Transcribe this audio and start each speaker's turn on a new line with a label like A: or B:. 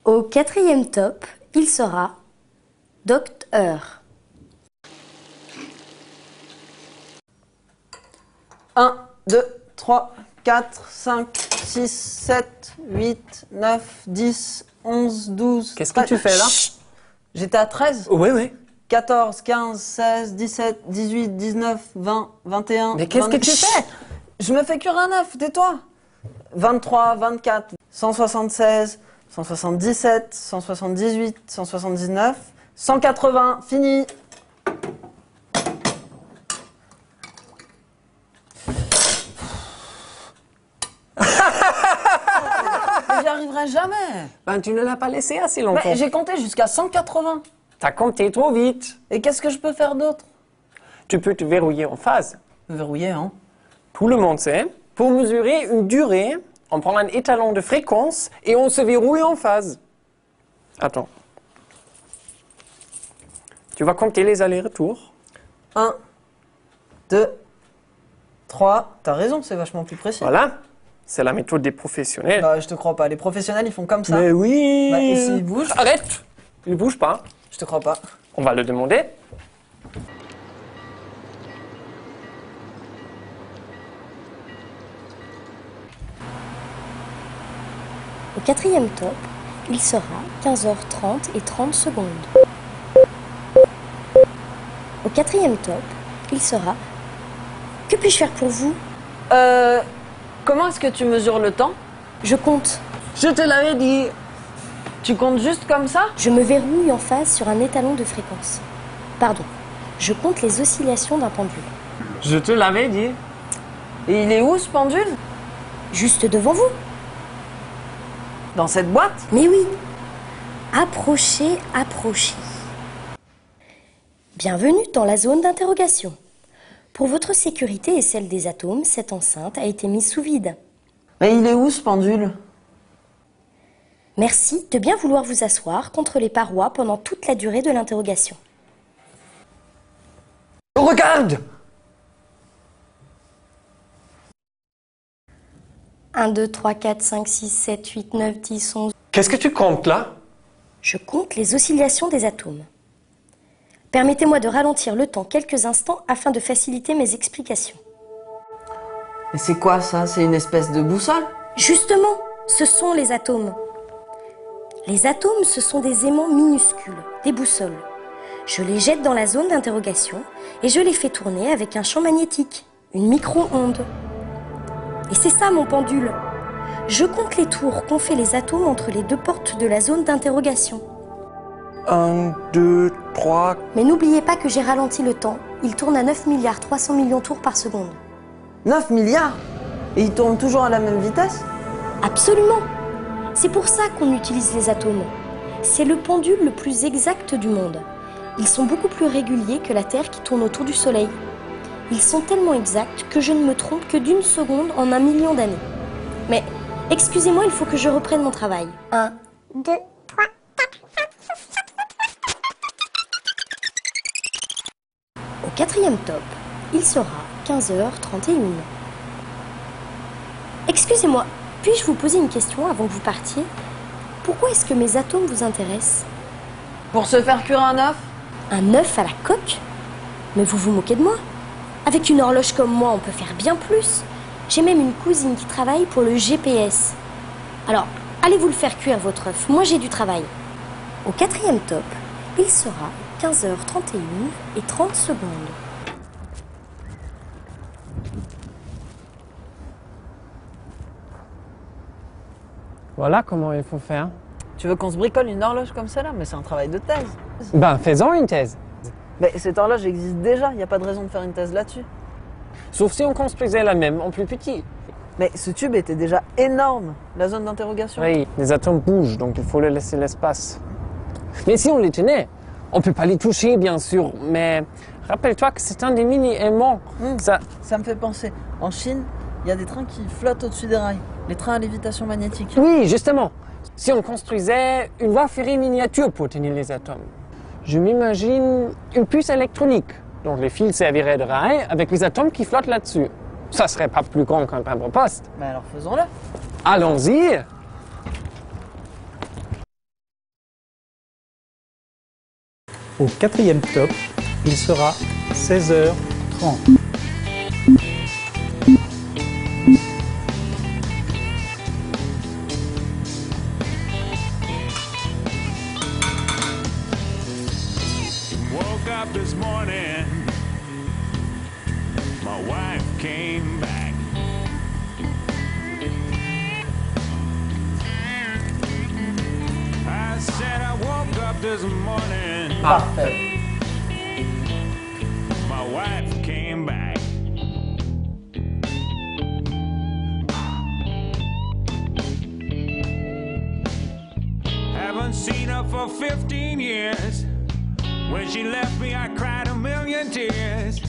A: Au quatrième top, il sera docteur.
B: 1, 2, 3, 4, 5, 6, 7, 8, 9, 10, 11, 12...
C: Qu'est-ce que tu fais là?
B: J'étais à 13.
C: Oui.
B: 14, 15, 16, 17, 18, 19, 20, 21...
C: Mais qu'est-ce que tu fais?
B: Je me fais cuire un œuf, tais-toi. 23, 24, 176, 177, 178, 179, 180, fini. Mais j'y arriverai jamais.
C: Ben, tu ne l'as pas laissé assez longtemps.
B: Mais j'ai compté jusqu'à 180.
C: T'as compté trop vite.
B: Et qu'est-ce que je peux faire d'autre?
C: Tu peux te verrouiller en phase.
B: Verrouillé, hein?
C: Tout le monde sait, pour mesurer une durée, on prend un étalon de fréquence et on se verrouille en phase. Attends. Tu vas compter les allers-retours.
B: 1, 2, 3. T'as raison, c'est vachement plus précis.
C: Voilà. C'est la méthode des professionnels.
B: Bah, je te crois pas. Les professionnels, ils font comme ça.
C: Mais oui.
B: Bah, et s'ils bougent?
C: Arrête. Il ne bouge pas.
B: Je te crois pas.
C: On va le demander.
A: Au quatrième top, il sera 15h30 et 30 secondes. Au quatrième top, il sera... Que puis-je faire pour vous?
B: Comment est-ce que tu mesures le temps?
A: Je compte.
B: Je te l'avais dit. Tu comptes juste comme ça?
A: Je me verrouille en phase sur un étalon de fréquence. Pardon, je compte les oscillations d'un pendule.
C: Je te l'avais dit.
B: Et il est où ce pendule?
A: Juste devant vous.
B: Dans cette boîte?
A: Mais oui. Approchez, approchez. Bienvenue dans la zone d'interrogation. Pour votre sécurité et celle des atomes, cette enceinte a été mise sous vide.
B: Mais il est où ce pendule?
A: Merci de bien vouloir vous asseoir contre les parois pendant toute la durée de l'interrogation.
C: Regarde!
A: 1, 2, 3, 4, 5, 6, 7, 8, 9, 10, 11...
C: Qu'est-ce que tu comptes là?
A: Je compte les oscillations des atomes. Permettez-moi de ralentir le temps quelques instants afin de faciliter mes explications.
B: Mais c'est quoi ça? C'est une espèce de boussole?
A: Justement, ce sont les atomes. Les atomes, ce sont des aimants minuscules, des boussoles. Je les jette dans la zone d'interrogation et je les fais tourner avec un champ magnétique, une micro-onde. Et c'est ça mon pendule. Je compte les tours qu'ont fait les atomes entre les deux portes de la zone d'interrogation.
C: 1, 2, 3...
A: Mais n'oubliez pas que j'ai ralenti le temps. Il tourne à 9 milliards 300 millions tours par seconde.
B: 9 milliards? Et il tourne toujours à la même vitesse?
A: Absolument. C'est pour ça qu'on utilise les atomes. C'est le pendule le plus exact du monde. Ils sont beaucoup plus réguliers que la Terre qui tourne autour du Soleil. Ils sont tellement exacts que je ne me trompe que d'une seconde en 1 million d'années. Mais, excusez-moi, il faut que je reprenne mon travail. 1, 2, 3, 4, 5, 6, 7, 8. Au quatrième top, il sera 15h31. Excusez-moi, puis-je vous poser une question avant que vous partiez? Pourquoi est-ce que mes atomes vous intéressent?
B: Pour se faire cuire un œuf?
A: Un œuf à la coque? Mais vous vous moquez de moi? Avec une horloge comme moi, on peut faire bien plus. J'ai même une cousine qui travaille pour le GPS. Alors, allez vous le faire cuire votre œuf, moi j'ai du travail. Au quatrième top, il sera 15h31 et 30 secondes.
C: Voilà comment il faut faire.
B: Tu veux qu'on se bricole une horloge comme celle-là? Mais c'est un travail de thèse.
C: Ben, faisons une thèse.
B: Mais cette horloge existe déjà, il n'y a pas de raison de faire une thèse là-dessus.
C: Sauf si on construisait la même en plus petit.
B: Mais ce tube était déjà énorme, la zone d'interrogation.
C: Oui, les atomes bougent, donc il faut leur laisser l'espace. Mais si on les tenait, on peut pas les toucher, bien sûr, mais rappelle-toi que c'est un des mini-aimants.
B: Ça me fait penser, en Chine, il y a des trains qui flottent au-dessus des rails, les trains à lévitation magnétique.
C: Oui, justement. Si on construisait une voie ferrée miniature pour tenir les atomes, je m'imagine une puce électronique. Donc les fils serviraient de rails avec les atomes qui flottent là-dessus. Ça serait pas plus grand qu'un timbre-poste.
B: Mais alors faisons-le.
C: Allons-y.
D: Au quatrième top, il sera 16h30.
E: Woke up this morning, my wife came back. I said I woke up this morning,
B: Parfait.
E: my wife came back. Haven't seen her for 15 years. When she left me, I cried a million tears.